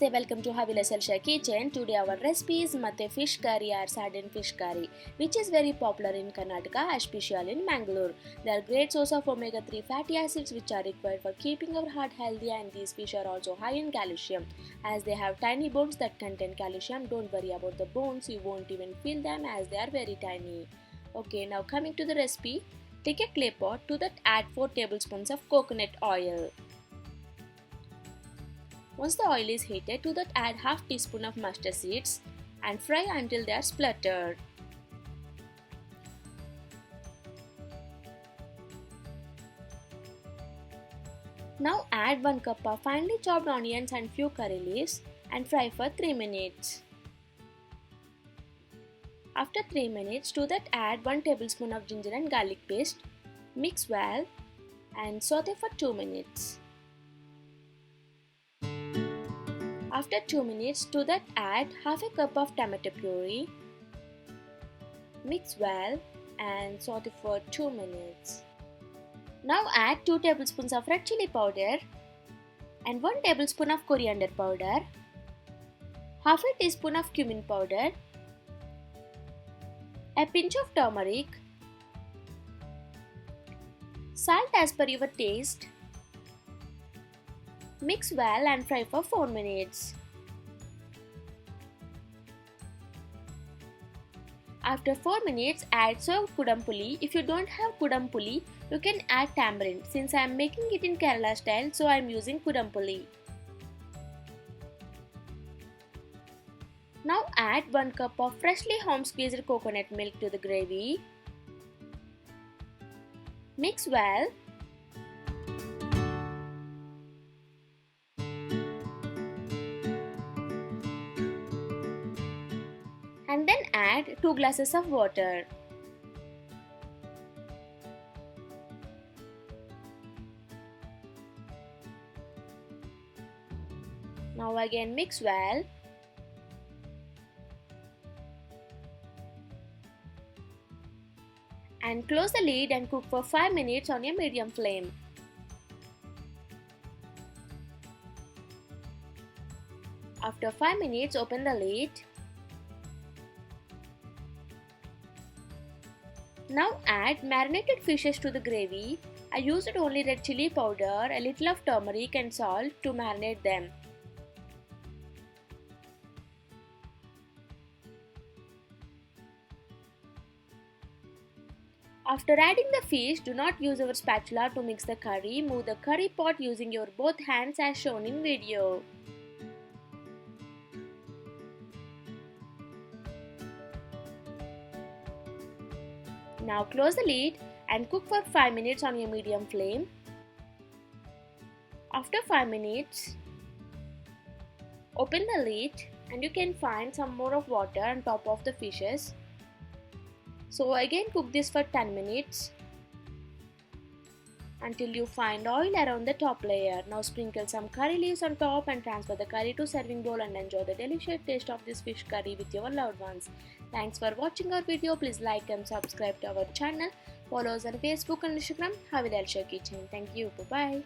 Namaste, welcome to Havila Kitchen. Today our recipe is Matte fish curry or sardine fish curry, which is very popular in Karnataka, especially in Mangalore. They are great source of omega-3 fatty acids which are required for keeping our heart healthy, and these fish are also high in calcium. As they have tiny bones that contain calcium, don't worry about the bones, you won't even feel them as they are very tiny. Okay, now coming to the recipe. Take a clay pot, to that add 4 tablespoons of coconut oil. Once the oil is heated, to that add half teaspoon of mustard seeds and fry until they are splattered. Now add 1 cup of finely chopped onions and few curry leaves and fry for 3 minutes. After 3 minutes, to that add 1 tablespoon of ginger and garlic paste, mix well and saute for 2 minutes. After 2 minutes, to that add half a cup of tomato puree, mix well and saute for 2 minutes. Now add 2 tablespoons of red chili powder and 1 tablespoon of coriander powder, half a teaspoon of cumin powder, a pinch of turmeric, salt as per your taste. Mix well and fry for 4 minutes. After 4 minutes, add soaked kudampuli. If you don't have kudampuli, you can add tamarind. Since I am making it in Kerala style, so I am using kudampuli. Now add 1 cup of freshly home squeezed coconut milk to the gravy. Mix well. And then add 2 glasses of water. Now again mix well. And close the lid and cook for 5 minutes on a medium flame. After 5 minutes, open the lid. Now add marinated fishes to the gravy. I used only red chili powder, a little of turmeric and salt to marinate them. After adding the fish, do not use your spatula to mix the curry. Move the curry pot using your both hands as shown in video. Now close the lid and cook for 5 minutes on a medium flame. After 5 minutes, open the lid and you can find some more of water on top of the fishes. So again cook this for 10 minutes until you find oil around the top layer. Now sprinkle some curry leaves on top and transfer the curry to serving bowl and enjoy the delicious taste of this fish curry with your loved ones. Thanks for watching our video. Please like and subscribe to our channel. Follow us on Facebook and Instagram, Havila Kitchen. Thank you. Bye-bye.